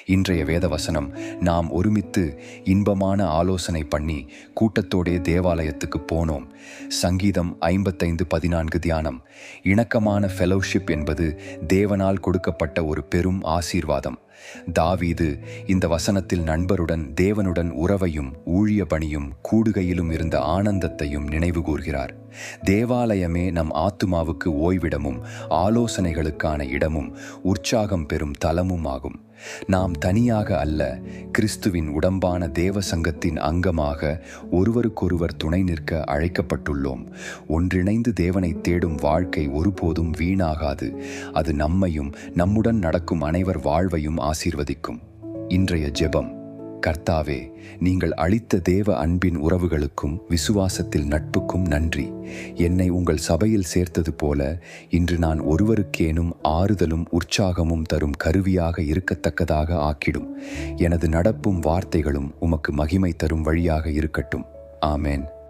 இன்றைய வேத வசனம், நாம் ஒருமித்து இன்பமான ஆலோசனை பண்ணி கூட்டத்தோடே தேவாலயத்துக்கு போனோம். சங்கீதம் 55:14 தியானம். இணக்கமான ஃபெலோஷிப் என்பது தேவனால் கொடுக்கப்பட்ட ஒரு பெரும் ஆசீர்வாதம். தாவீது இந்த வசனத்தில் நண்பருடன் தேவனுடன் உறவையும் ஊழிய பணியும் கூடுகையிலும் இருந்த ஆனந்தத்தையும் நினைவு கூர்கிறார். தேவாலயமே நம் ஆத்துமாவுக்கு ஓய்விடமும் ஆலோசனைகளுக்கான இடமும் உற்சாகம் பெறும் தலமும் ஆகும். நாம் தனியாக அல்ல, கிறிஸ்துவின் உடம்பான தேவ சங்கத்தின் அங்கமாக ஒருவருக்கொருவர் துணை நிற்க அழைக்கப்பட்டுள்ளோம். ஒன்றிணைந்து தேவனை தேடும் வாழ்க்கை ஒருபோதும் வீணாகாது. அது நம்மையும் நம்முடன் நடக்கும் அனைவர் வாழ்வையும் ஆசீர்வதிக்கும். இன்றைய ஜெபம். கர்த்தாவே, நீங்கள் அளித்த தேவ அன்பின் உறவுகளுக்கும் விசுவாசத்தில் நட்புக்கும் நன்றி. என்னை உங்கள் சபையில் சேர்த்தது போல இன்று நான் ஒருவருக்கேனும் ஆறுதலும் உற்சாகமும் தரும் கருவியாக இருக்கத்தக்கதாக ஆக்கிடும். எனது நடப்பும் வார்த்தைகளும் உமக்கு மகிமை தரும் வழியாக இருக்கட்டும். ஆமேன்.